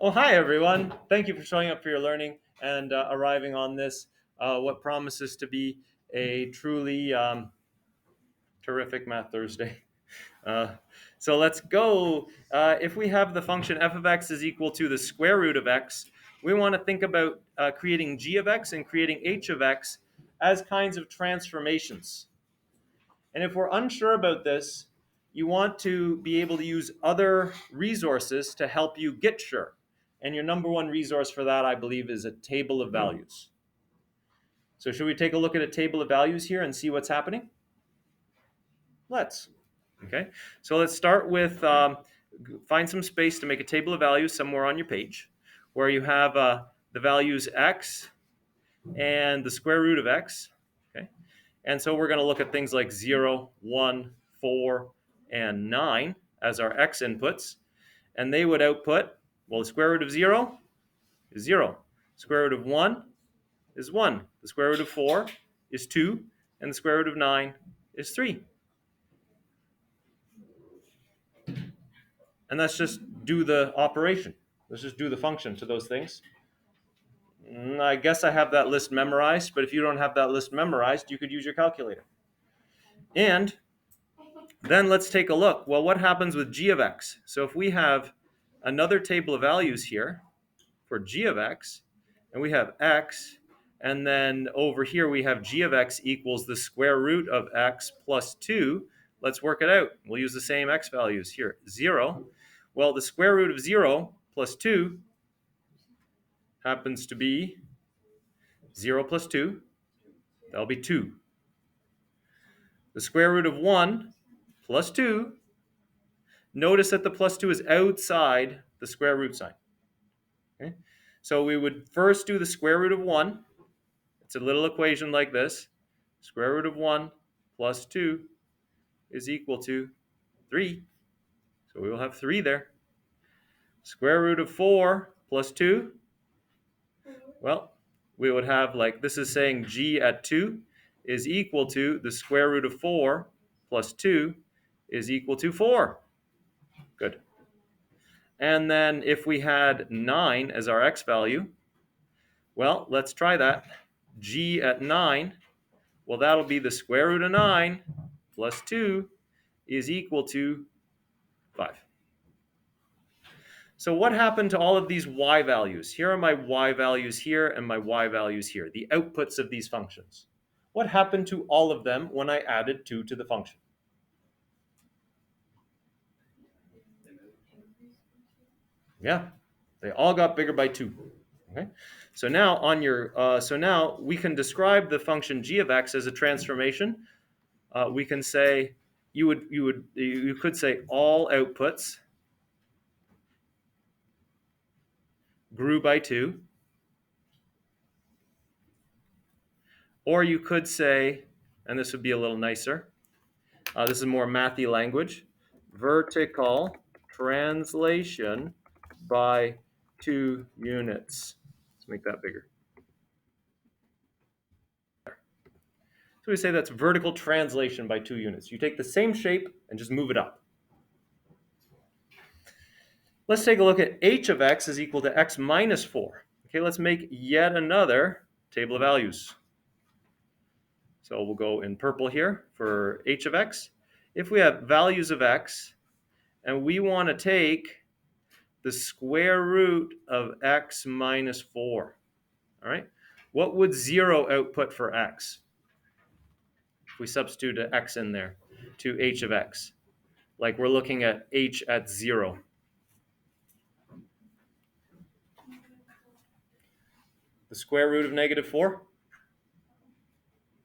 Oh, hi, everyone. Thank you for showing up for your learning and arriving on this, what promises to be a truly terrific Math Thursday. Uh, so let's go. If we have the function f of x is equal to the square root of x, we want to think about creating g of x and creating h of x as kinds of transformations. And if we're unsure about this, you want to be able to use other resources to help you get sure. And your number one resource for that, I believe, is a table of values. So should we take a look at a table of values here and see what's happening? Let's. Okay, so let's start with, find some space to make a table of values somewhere on your page where you have the values x and the square root of x. Okay, and so we're going to look at things like 0, 1, 4, and 9 as our x inputs. And they would output, well, the square root of 0 is 0. Square root of 1 is 1. The square root of 4 is 2. And the square root of 9 is 3. And let's just do the operation. Let's just do the function to those things. I guess I have that list memorized, but if you don't have that list memorized, you could use your calculator. And then let's take a look. Well, what happens with g of x? So if we have another table of values here for g of x, and we have x, and then over here we have g of x equals the square root of x plus 2. Let's work it out. We'll use the same x values here. 0. Well, the square root of 0 plus 2 happens to be 0 plus 2. That'll be 2. The square root of 1 plus 2. Notice that the plus 2 is outside the square root sign. Okay? So we would first do the square root of 1. It's a little equation like this. Square root of 1 plus 2 is equal to 3. So we will have 3 there. Square root of 4 plus 2. Well, we would have, like, this is saying g at 2 is equal to the square root of 4 plus 2 is equal to 4. Good. And then if we had 9 as our x value, well, let's try that. G at 9, well, that'll be the square root of 9 plus 2 is equal to 5. So what happened to all of these y values? Here are my y values here and my y values here, the outputs of these functions. What happened to all of them when I added 2 to the function? Yeah, they all got bigger by 2. Okay, so now on your now we can describe the function g of x as a transformation. We can say you could say all outputs grew by 2, or you could say, and this would be a little nicer. This is more mathy language. Vertical translation by 2 units. Let's make that bigger. So we say that's vertical translation by 2 units. You take the same shape and just move it up. Let's take a look at h of x is equal to x minus 4. Okay, let's make yet another table of values. So we'll go in purple here for h of x. If we have values of x, and we want to take the square root of x minus 4, all right, what would 0 output for x? If we substitute an x in there to h of x, like we're looking at h at 0. The square root of negative 4?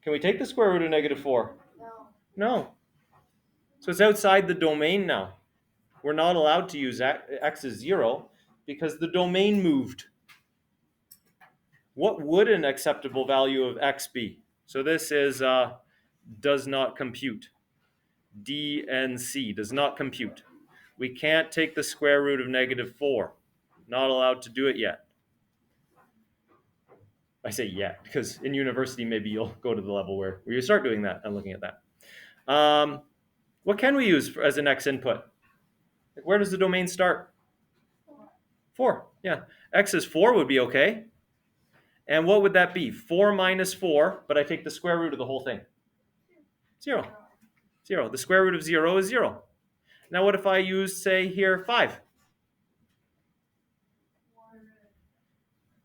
Can we take the square root of negative 4? No. So it's outside the domain now. We're not allowed to use x as 0 because the domain moved. What would an acceptable value of x be? So this is does not compute. DNC does not compute. We can't take the square root of negative 4. Not allowed to do it yet. I say yet because in university maybe you'll go to the level where you start doing that and looking at that. What can we use as an x input? Where does the domain start? 4, yeah. X is 4 would be okay. And what would that be? 4 minus 4, but I take the square root of the whole thing. 0. 0. The square root of 0 is 0. Now what if I use, say, here 5?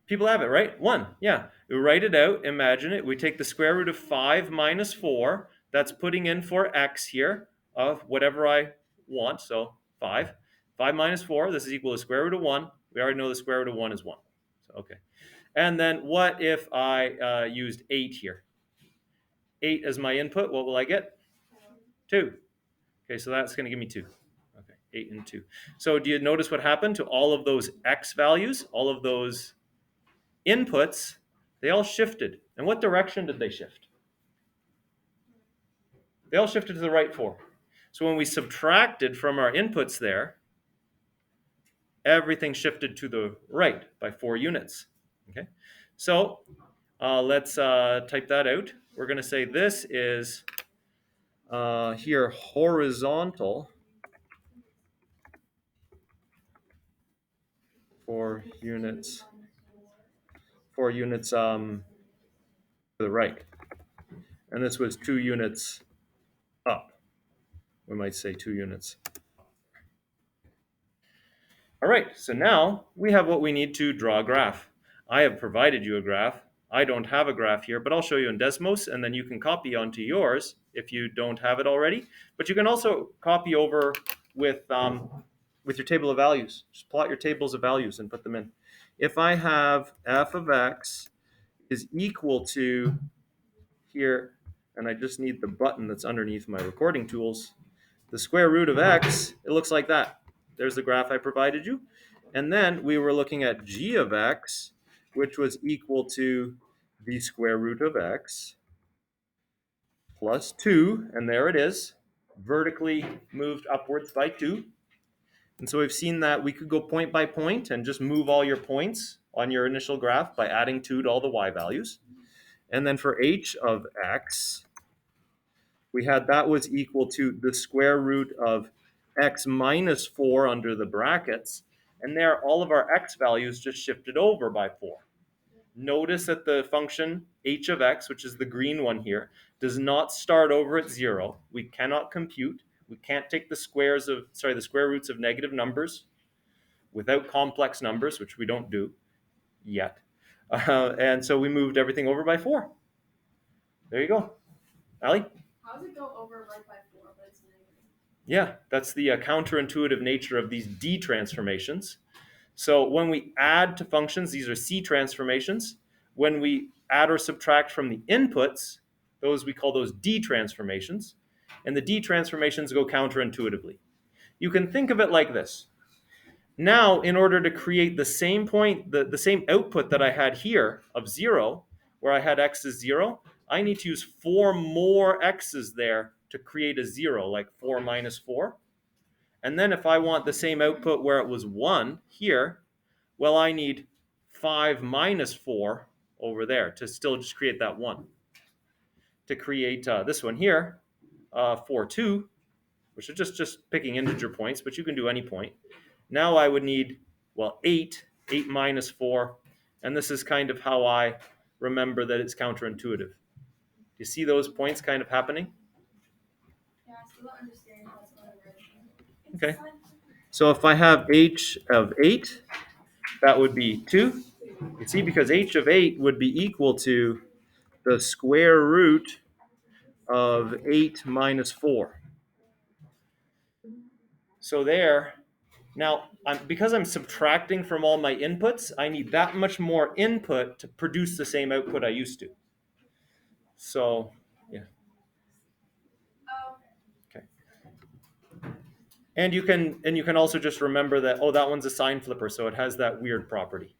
People have it, right? 1, yeah. We write it out, imagine it. We take the square root of 5 minus 4. That's putting in for x here of whatever I want, so 5. 5 minus 4, this is equal to the square root of 1. We already know the square root of 1 is 1. So, okay. And then what if I used 8 here? 8 as my input, what will I get? 2. Okay, so that's going to give me 2. Okay, 8 and 2. So do you notice what happened to all of those x values, all of those inputs? They all shifted. And what direction did they shift? They all shifted to the right 4. So when we subtracted from our inputs there, everything shifted to the right by 4 units. Okay, so let's type that out. We're going to say this is here horizontal 4 units. 4 units to the right. And this was 2 units up. We might say 2 units. All right, so now we have what we need to draw a graph. I have provided you a graph. I don't have a graph here, but I'll show you in Desmos, and then you can copy onto yours if you don't have it already. But you can also copy over with your table of values. Just plot your tables of values and put them in. If I have f of x is equal to here, and I just need the button that's underneath my recording tools, the square root of x, it looks like that. There's the graph I provided you. And then we were looking at g of x, which was equal to the square root of x plus 2, and there it is, vertically moved upwards by 2. And so we've seen that we could go point by point and just move all your points on your initial graph by adding 2 to all the y values. And then for h of x, we had that was equal to the square root of x minus 4 under the brackets. And there, all of our x values just shifted over by 4. Notice that the function h of x, which is the green one here, does not start over at 0. We cannot compute. We can't take the square roots of negative numbers without complex numbers, which we don't do yet. And so we moved everything over by 4. There you go. Allie? How does it go over right by 4, but it's negative? Yeah, that's the counterintuitive nature of these D transformations. So when we add to functions, these are C transformations. When we add or subtract from the inputs, we call those D transformations. And the D transformations go counterintuitively. You can think of it like this. Now, in order to create the same point, the same output that I had here of 0, where I had x is 0, I need to use 4 more x's there to create a 0, like 4 minus 4. And then if I want the same output where it was 1 here, well, I need 5 minus 4 over there to still just create that 1. To create this one here, 4, 2, which is just picking integer points, but you can do any point. Now I would need, 8 minus 4, and this is kind of how I remember that it's counterintuitive. Do you see those points kind of happening? Yeah, I still don't understand how it's going to work. Okay. So if I have h of 8, that would be 2. You see, because h of 8 would be equal to the square root of 8 minus 4. So there, now, because I'm subtracting from all my inputs, I need that much more input to produce the same output I used to. So, yeah. Okay. And you can also just remember that, that one's a sign flipper, so it has that weird property.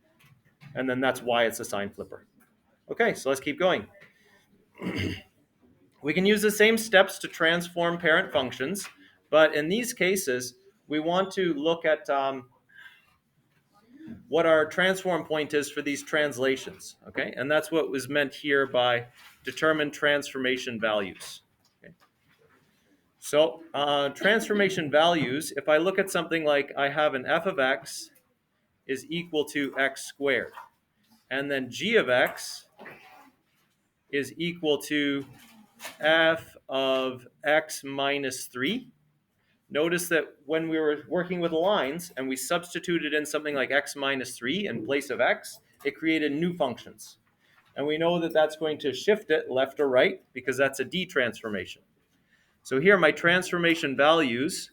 And then that's why it's a sign flipper. Okay, so let's keep going. We can use the same steps to transform parent functions, but in these cases, we want to look at what our transform point is for these translations, okay? And that's what was meant here by determine transformation values. Okay? So transformation values, if I look at something like I have an f of x is equal to x squared. And then g of x is equal to f of x minus 3. Notice that when we were working with lines and we substituted in something like x minus 3 in place of x, it created new functions. And we know that that's going to shift it left or right because that's a D transformation. So here my transformation values,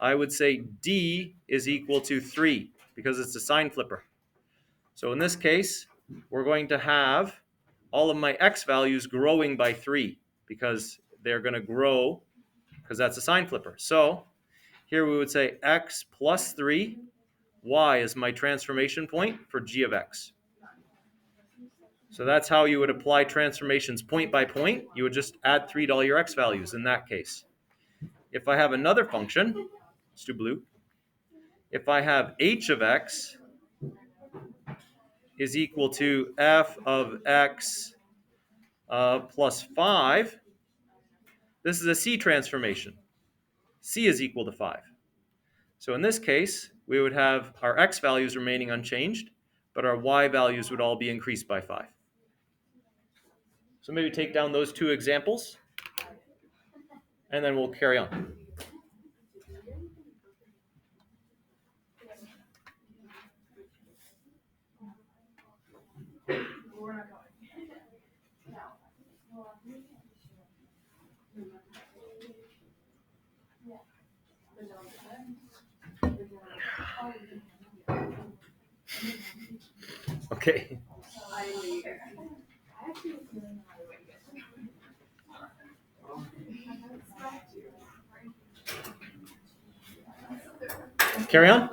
I would say D is equal to 3 because it's a sign flipper. So in this case, we're going to have all of my x values growing by 3 because they're going to grow because that's a sign flipper. So here we would say x plus 3, y is my transformation point for g of x. So that's how you would apply transformations point by point. You would just add 3 to all your x values in that case. If I have another function, let's do blue. If I have h of x is equal to f of x plus 5, this is a C transformation. C is equal to 5. So in this case, we would have our x values remaining unchanged, but our y values would all be increased by 5. So maybe take down those two examples, and then we'll carry on. Okay. Carry on?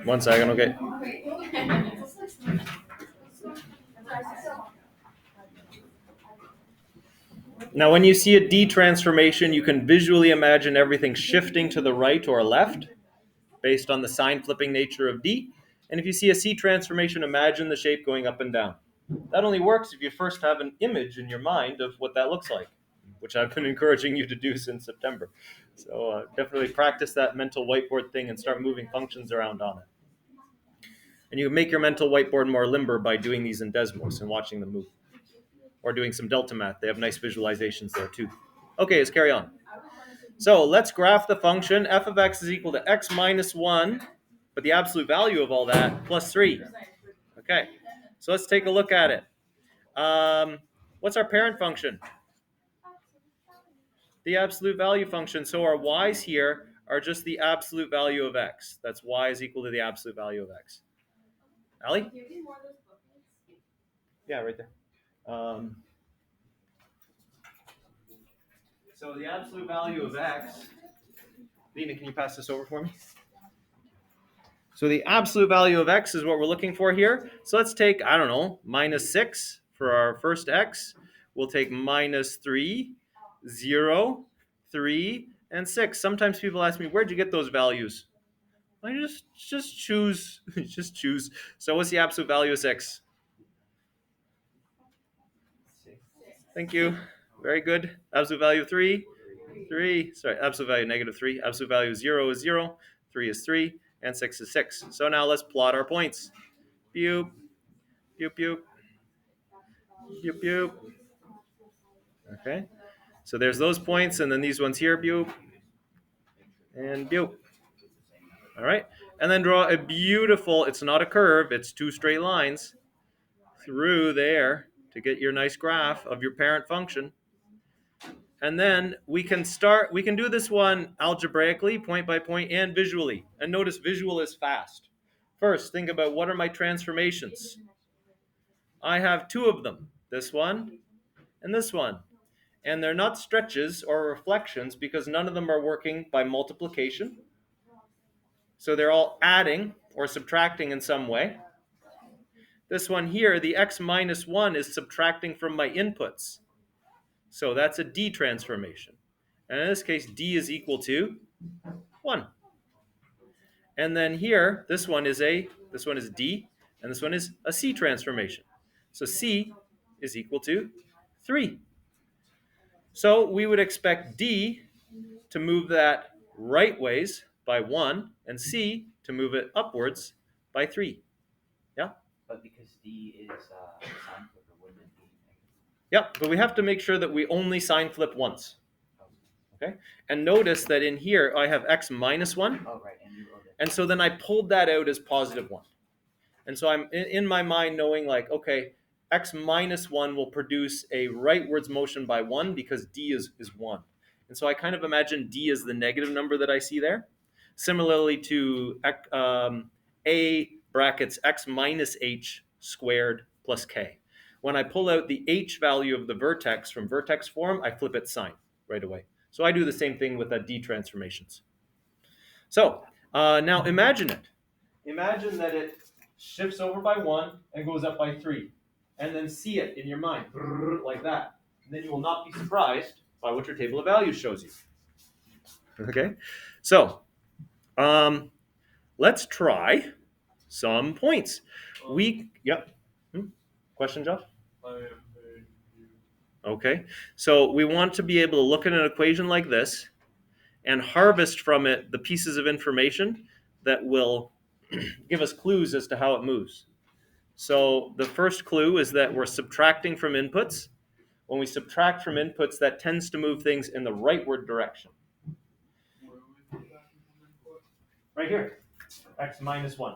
1 second, okay. Now, when you see a D transformation, you can visually imagine everything shifting to the right or left based on the sign flipping nature of D. And if you see a C transformation, imagine the shape going up and down. That only works if you first have an image in your mind of what that looks like, which I've been encouraging you to do since September. So definitely practice that mental whiteboard thing and start moving functions around on it. And you can make your mental whiteboard more limber by doing these in Desmos and watching them move. Or doing some delta math. They have nice visualizations there too. Okay, let's carry on. So let's graph the function. F of x is equal to x minus 1, but the absolute value of all that plus 3. Okay, so let's take a look at it. What's our parent function? The absolute value function. So our y's here are just the absolute value of x. That's y is equal to the absolute value of x. Allie? Yeah, right there. So the absolute value of x, Lena, can you pass this over for me? So the absolute value of x is what we're looking for here. So let's take, I don't know, minus 6 for our first x. We'll take minus 3, 0, 3, and 6. Sometimes people ask me, where'd you get those values? I just choose. Just choose. So what's the absolute value of 6? Thank you. Very good. Absolute value of 3, 3. Sorry, absolute value negative 3. Absolute value of 0 is 0. 3 is 3. And 6 is 6. So now let's plot our points. Pew, pew, pew. Pew, pew. Okay. So there's those points, and then these ones here, pew. And pew. All right. And then draw a beautiful, it's not a curve, it's 2 straight lines through there to get your nice graph of your parent function. And then we can do this one algebraically, point by point, and visually. And notice visual is fast. First, think about what are my transformations? I have 2 of them, this one and this one. And they're not stretches or reflections because none of them are working by multiplication. So they're all adding or subtracting in some way. This one here, the x minus 1 is subtracting from my inputs. So that's a D transformation. And in this case, D is equal to 1. And then here, this one is D, and this one is a C transformation. So C is equal to 3. So we would expect D to move that right ways by 1, and C to move it upwards by 3. Yeah? But because D is sign flipper, wouldn't it be negative? Yeah, but we have to make sure that we only sign flip once. Okay? And notice that in here I have x minus 1. Oh, right, and you wrote it. And so then I pulled that out as positive 1. And so I'm in my mind knowing like, okay, x minus 1 will produce a rightwards motion by 1 because d is 1. And so I kind of imagine d as the negative number that I see there. Similarly to a brackets x minus h squared plus k. When I pull out the h value of the vertex from vertex form, I flip its sign right away. So I do the same thing with d transformations. So now imagine it. Imagine that it shifts over by 1 and goes up by 3. And then see it in your mind, like that. And then you will not be surprised by what your table of values shows you. Okay? So, let's try some points. Yep. Question, Josh? Okay. So we want to be able to look at an equation like this and harvest from it the pieces of information that will give us clues as to how it moves. So the first clue is that we're subtracting from inputs. When we subtract from inputs, that tends to move things in the rightward direction. Right here, x minus 1.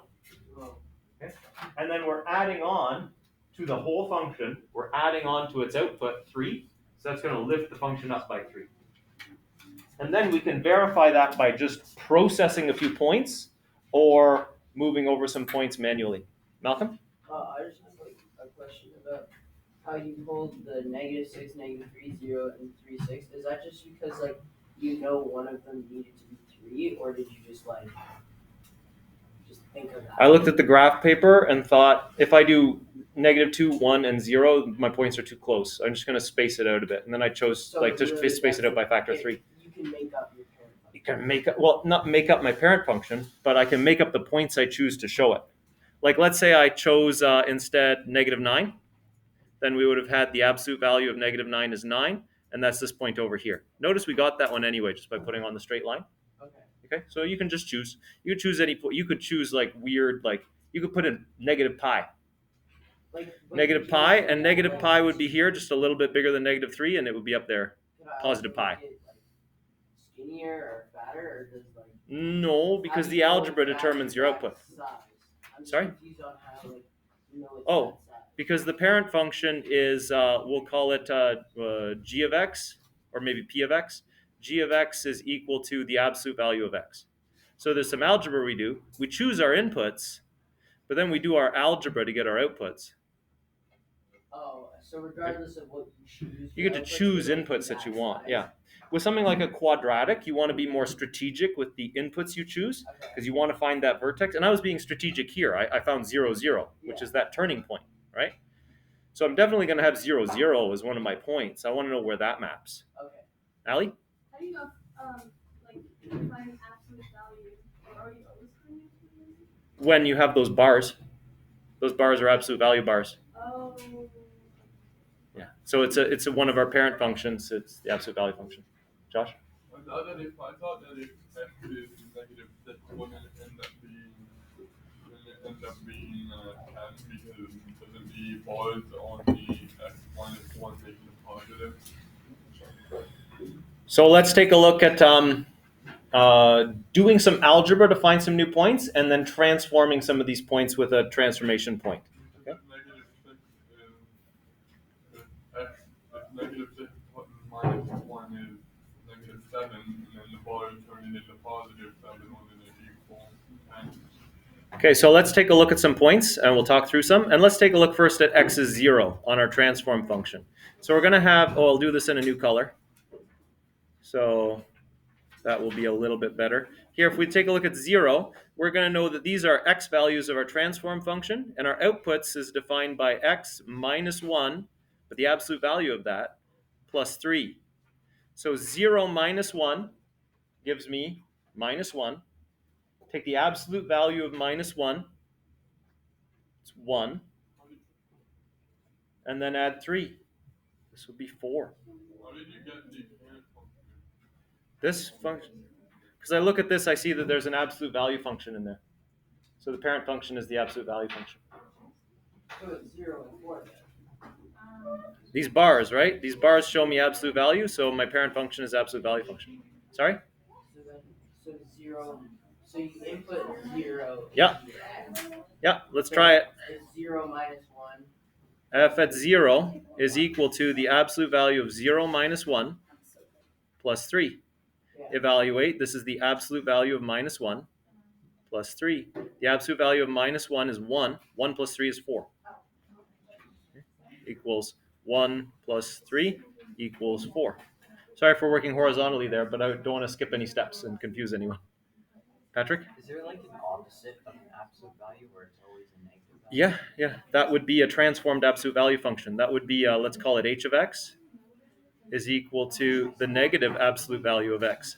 Okay? And then we're adding on to the whole function. We're adding on to its output 3. So that's going to lift the function up by 3. And then we can verify that by just processing a few points or moving over some points manually. Malcolm? I just have like a question about how you pulled the -6, -3, 0, and 3, 6. Is that just because like you know one of them needed to be 3, or did you just like just think of that? I looked at the graph paper and thought if I do -2, 1, and 0, my points are too close. I'm just going to space it out a bit. And then I chose So to really, space it out by factor 3. You can make up your parent function. You can make up, well, not make up my parent function, but I can make up the points I choose to show it. Like let's say I chose instead -9, then we would have had the absolute value of -9 is 9, and that's this point over here. Notice we got that one anyway just by putting on the straight line. Okay, so you can just choose. You could choose any point. You could choose like weird, like you could put in -pi. Negative pi, and negative pi would be here, just a little bit bigger than -3, and it would be up there, positive pi. Make it, like, skinnier or fatter, or does like No, because the algebra determines your output. I'm Sorry? confused on how like you know it's Oh. that size. Because the parent function is, we'll call it g of x, or maybe p of x. G of x is equal to the absolute value of x. So there's some algebra we do. We choose our inputs, but then we do our algebra to get our outputs. Oh, so regardless of what you choose, You get to choose inputs that you want, yeah. With something like a quadratic, you want to be more strategic with the inputs you choose, because you want to find that vertex. And I was being strategic here. I found 0, 0, which is that turning point, right? So I'm definitely going to have 0, 0 as one of my points. I want to know where that maps. Okay. Allie? How do you know like find absolute value, or are you always finding absolute value? When you have those bars. Those bars are absolute value bars. Oh. Yeah. So it's one of our parent functions. It's the absolute value function. Josh? I thought that if f is -6, wouldn't it end up being 10 because doesn't the bars on the x minus 1 make them positive? So let's take a look at doing some algebra to find some new points, and then transforming some of these points with a transformation point. Okay. -6 minus 1 is -7, and then the bar is turning into positive 7 when it is equal 10. Okay, so let's take a look at some points, and we'll talk through some. And let's take a look first at x is 0 on our transform function. So we're going to have, I'll do this in a new color. So that will be a little bit better. Here, if we take a look at 0, we're going to know that these are x values of our transform function, and our outputs is defined by x minus 1, but the absolute value of that, plus 3. So 0 minus 1 gives me -1. Take the absolute value of -1, it's 1, and then add 3. This would be 4. How did you get the parent function? This function, because I look at this, I see that there's an absolute value function in there. So the parent function is the absolute value function. So it's 0 and 4 then. These bars, right? These bars show me absolute value, so my parent function is absolute value function. Sorry? So then, so 0, so you input 0. Yeah. Here. Yeah, let's So try it. It's 0 minus 1. F at 0 is equal to the absolute value of 0 minus 1 plus 3. Yeah. Evaluate. This is the absolute value of minus 1 plus 3. The absolute value of minus 1 is 1. 1 plus 3 is 4. Equals 1 plus 3 equals 4. Sorry for working horizontally there, but I don't want to skip any steps and confuse anyone. Patrick? Is there like an opposite of an absolute value where it's always a negative value? Yeah. That would be a transformed absolute value function. That would be, let's call it h of x is equal to the negative absolute value of x.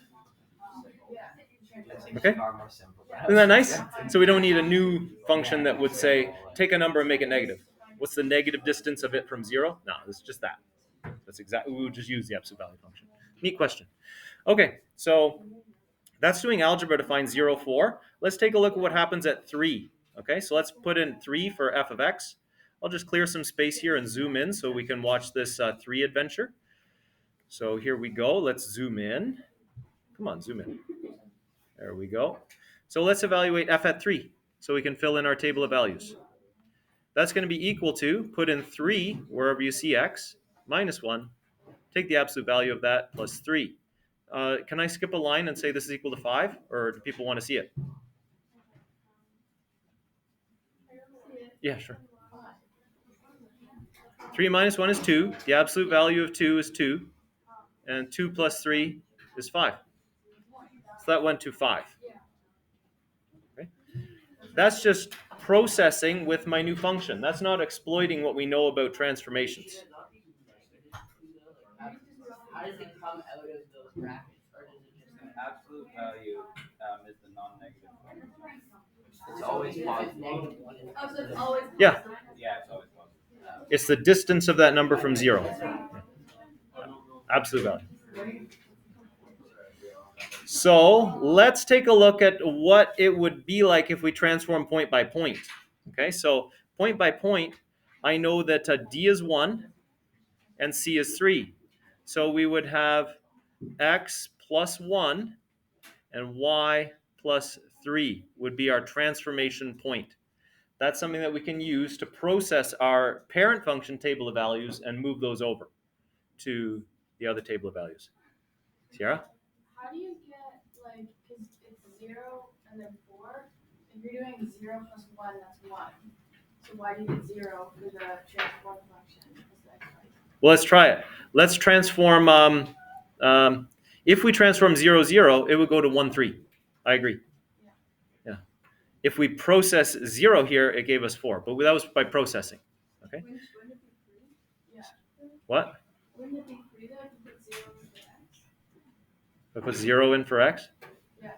That seems Okay. far more simple. Isn't that nice? So we don't need a new function that would say, take a number and make it negative. What's the negative distance of it from 0? No, it's just that. That's exactly, we would just use the absolute value function. Neat question. Okay, so that's doing algebra to find 0, 4. Let's take a look at what happens at 3. Okay, so let's put in 3 for f of x. I'll just clear some space here and zoom in so we can watch this 3 adventure. So here we go. Let's zoom in. Come on, zoom in. There we go. So let's evaluate f at 3 so we can fill in our table of values. That's going to be equal to, put in 3 wherever you see x, minus 1. Take the absolute value of that plus 3. Can I skip a line and say this is equal to 5? Or do people want to see it? Yeah, sure. 3 minus 1 is 2. The absolute value of 2 is 2. And 2 plus 3 is 5. So that went to 5. Okay. That's just processing with my new function. That's not exploiting what we know about transformations. How does it come out of those brackets? Or does it just Absolute value is the non-negative form. It's always positive. negative 1? Oh, so it's always Yeah. Yeah, it's always positive. It's the distance of that number from 0. Absolute value. So let's take a look at what it would be like if we transform point by point. Okay, so point by point, I know that D is 1 and C is 3. So we would have x plus 1 and y plus 3 would be our transformation point. That's something that we can use to process our parent function table of values and move those over to the other table of values. Sierra? How do you get, like, because it's 0 and then 4? If you're doing 0 plus 1, that's 1. So why do you get 0 for the transform function? Well, let's try it. Let's transform, if we transform 0, 0, it would go to 1, 3. I agree. Yeah. If we process 0 here, it gave us 4, but that was by processing. Okay. Wouldn't it be 3? Yeah. What? Wouldn't it be 3 though to put 0 in for x? I put 0 in for x? Yeah.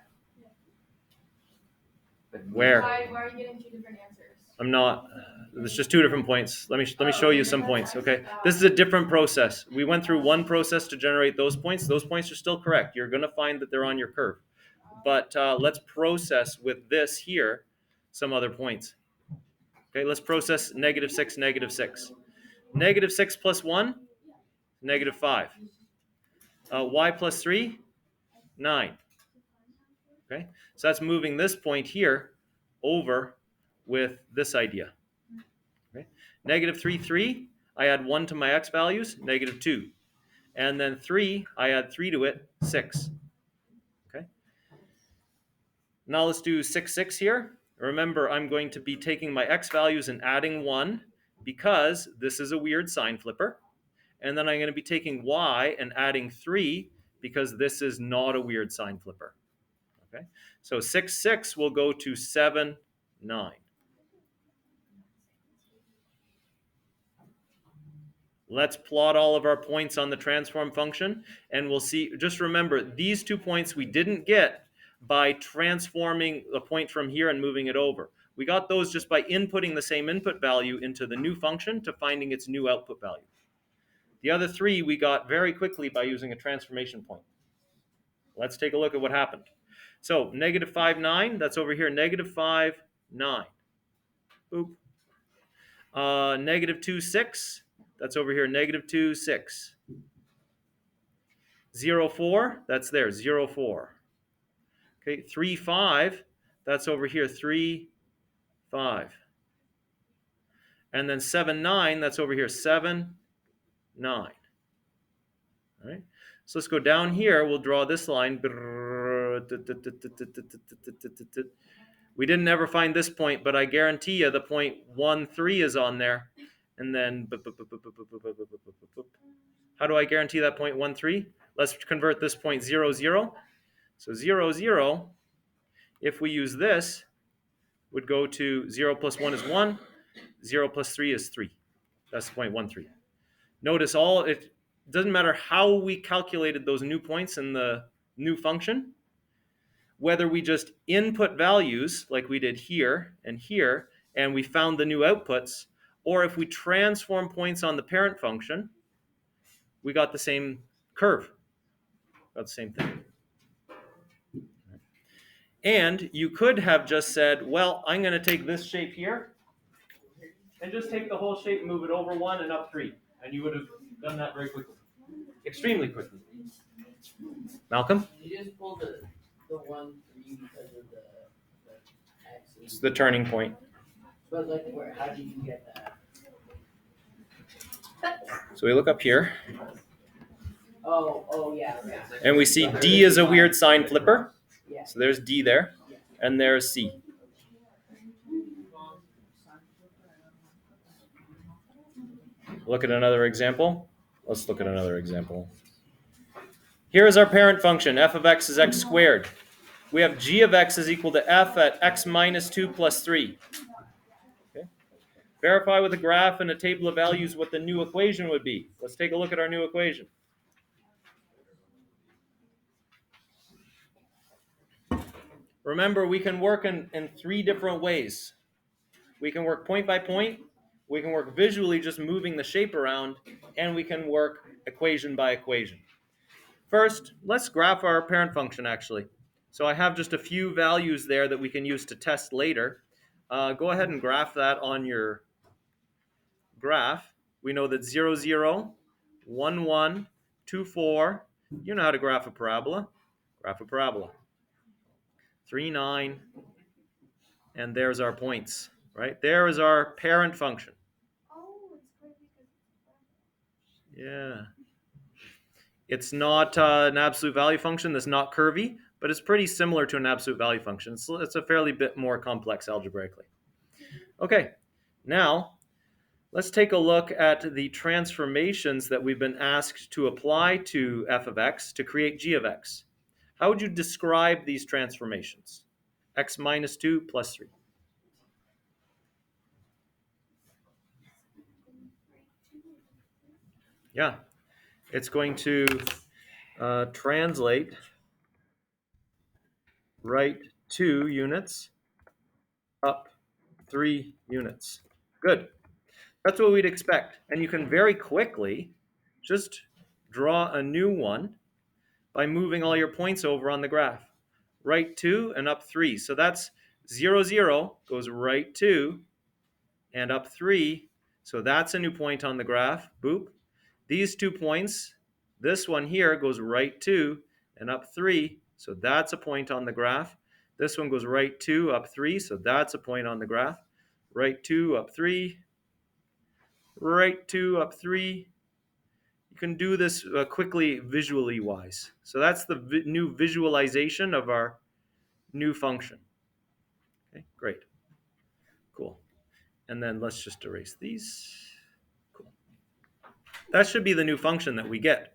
But Where? Why are you getting 2 different answers? I'm not. There's just 2 different points. Let me show you some points. Okay. This is a different process. We went through one process to generate those points. Those points are still correct. You're going to find that they're on your curve. But let's process with this here some other points. Okay. Let's process negative 6, negative 6. Negative 6 plus 1, negative 5. Y plus 3, 9. Okay. So that's moving this point here over with this idea. Okay. Negative 3, 3, I add 1 to my x values, negative 2. And then 3, I add 3 to it, 6. Okay. Now let's do 6, 6 here. Remember, I'm going to be taking my x values and adding 1 because this is a weird sign flipper. And then I'm going to be taking y and adding 3 because this is not a weird sign flipper. Okay. So 6, 6 will go to 7, 9. Let's plot all of our points on the transform function, and we'll see. Just remember, these 2 points we didn't get by transforming the point from here and moving it over. We got those just by inputting the same input value into the new function to finding its new output value. The other 3 we got very quickly by using a transformation point. Let's take a look at what happened. So negative 5, 9, that's over here, negative 5, 9. Boop. Negative 2, 6. That's over here, negative 2, 6. 0, 4. That's there, 0, 4. Okay, 3, 5. That's over here, 3, 5. And then 7, 9. That's over here, 7, 9. All right. So let's go down here. We'll draw this line. We didn't ever find this point, but I guarantee you the point 1, 3 is on there. And then, how do I guarantee that point 1, 3? Let's convert this point 0, 0. So 0, 0, if we use this, would go to 0 plus 1 is 1. 0 plus 3 is 3. That's point 1, 3. Notice it doesn't matter how we calculated those new points in the new function, whether we just input values like we did here, and we found the new outputs, or if we transform points on the parent function, we got the same curve. Got the same thing. And you could have just said, well, I'm going to take this shape here and just take the whole shape, move it over 1 and up 3. And you would have done that very quickly. Extremely quickly. Malcolm? You just pulled the 1, 3 because of the axis. It's the turning point. But like, how did you get that? So we look up here. Oh, yeah. And we see D is a weird sign flipper. Yeah. So there's D there. And there's C. Look at another example. Let's look at another example. Here is our parent function. F of x is x squared. We have g of x is equal to f at x minus 2 plus 3. Okay. Verify with a graph and a table of values what the new equation would be. Let's take a look at our new equation. Remember, we can work in 3 different ways. We can work point by point, we can work visually just moving the shape around, and we can work equation by equation. First, let's graph our parent function actually. So I have just a few values there that we can use to test later. Go ahead and graph that on your graph. We know that 0, 0, 1, 1, 2, 4. You know how to graph a parabola. Graph a parabola. 3, 9. And there's our points, right? There is our parent function. Yeah. It's not an absolute value function that's not curvy, but it's pretty similar to an absolute value function. It's a fairly bit more complex algebraically. Okay, now let's take a look at the transformations that we've been asked to apply to f of x to create g of x. How would you describe these transformations? X minus 2 plus 3. Yeah, it's going to translate right 2 units, up 3 units. Good. That's what we'd expect. And you can very quickly just draw a new one by moving all your points over on the graph. Right 2 and up 3. So that's 0, 0 goes right 2 and up 3. So that's a new point on the graph. Boop. These 2 points, this one here goes right 2 and up 3. So that's a point on the graph. This one goes right 2, up 3. So that's a point on the graph. Right 2, up 3. Right 2, up 3. You can do this quickly visually wise. So that's the new visualization of our new function. Okay, great. Cool. And then let's just erase these. Cool. That should be the new function that we get.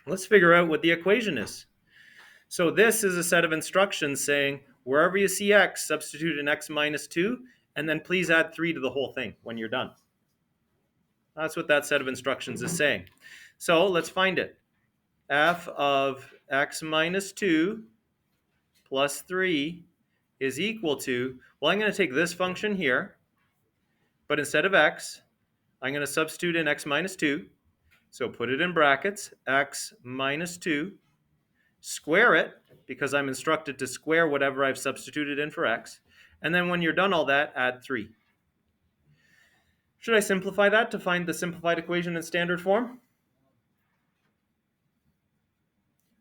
Let's figure out what the equation is. So this is a set of instructions saying, wherever you see x, substitute in x minus 2, and then please add 3 to the whole thing when you're done. That's what that set of instructions is saying. So let's find it. F of x minus 2 plus 3 is equal to, well, I'm going to take this function here, but instead of x, I'm going to substitute in x minus 2. So put it in brackets, x minus 2. square it, because I'm instructed to square whatever I've substituted in for x, and then when you're done all that, add 3. Should I simplify that to find the simplified equation in standard form?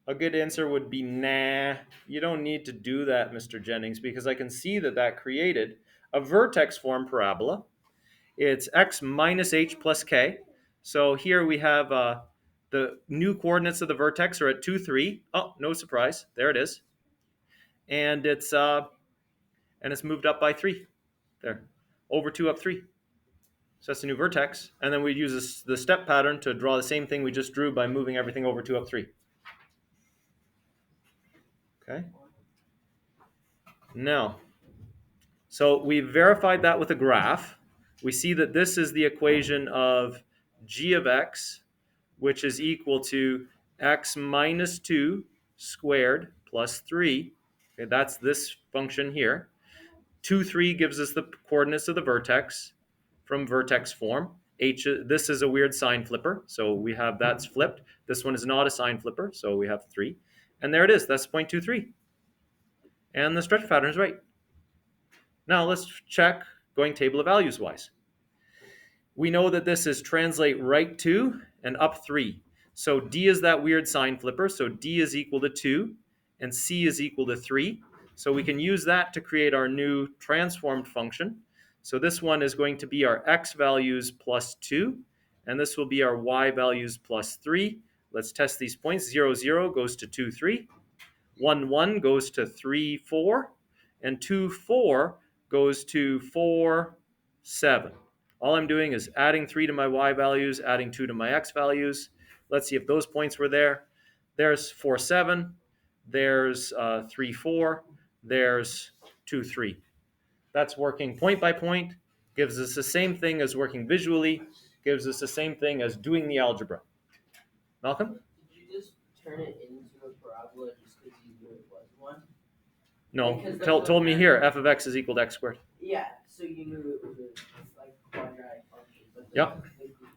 A good answer would be nah. You don't need to do that, Mr. Jennings, because I can see that that created a vertex form parabola. It's x minus h plus k. So here we have the new coordinates of the vertex are at 2, 3. Oh, no surprise. There it is. And it's moved up by 3. There. Over 2 up 3. So that's a new vertex. And then we use the step pattern to draw the same thing we just drew by moving everything over 2 up 3. Okay. Now, so we verified that with a graph. We see that this is the equation of g of x, which is equal to x minus 2 squared plus 3. Okay, that's this function here. 2, 3 gives us the coordinates of the vertex from vertex form. This is a weird sign flipper, so we have that's flipped. This one is not a sign flipper, so we have 3. And there it is, that's 0.23. And the stretch pattern is right. Now let's check going table of values wise. We know that this is translate right 2 and up 3. So D is that weird sign flipper, so D is equal to 2 and C is equal to 3. So we can use that to create our new transformed function. So this one is going to be our x values plus 2, and this will be our y values plus 3. Let's test these points. 0, 0 goes to 2, 3. 1, 1 goes to 3, 4. And 2, 4 goes to 4, 7. All I'm doing is adding 3 to my y values, adding 2 to my x values. Let's see if those points were there. There's 4, 7. There's 3, 4. There's 2, 3. That's working point by point. Gives us the same thing as working visually. Gives us the same thing as doing the algebra. Malcolm? Did you just turn it into a parabola just because you knew it was one? No, Because that's told what me here, f of x is equal to x squared. Yeah, so you knew it was a like quadratic function, but Yep.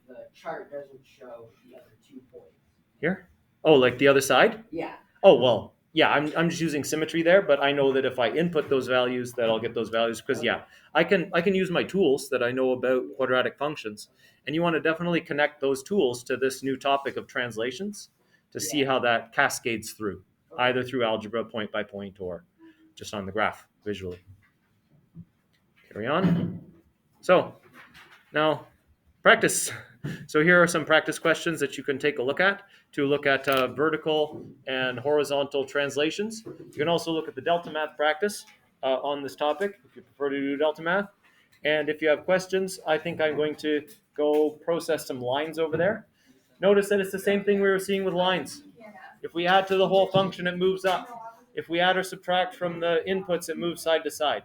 the chart doesn't show the other 2 points. Here? Oh, like the other side? Yeah. Oh, well, yeah, I'm just using symmetry there, but I know that if I input those values, that I'll get those values, because yeah, I can use my tools that I know about quadratic functions, and you want to definitely connect those tools to this new topic of translations to see how that cascades through, either through algebra point by point or just on the graph visually. Carry on. So now practice. So here are some practice questions that you can take a look at to look at vertical and horizontal translations. You can also look at the Delta Math practice on this topic if you prefer to do Delta Math. And if you have questions, I think I'm going to go process some lines over there. Notice that it's the same thing we were seeing with lines. If we add to the whole function, it moves up. If we add or subtract from the inputs, it moves side to side.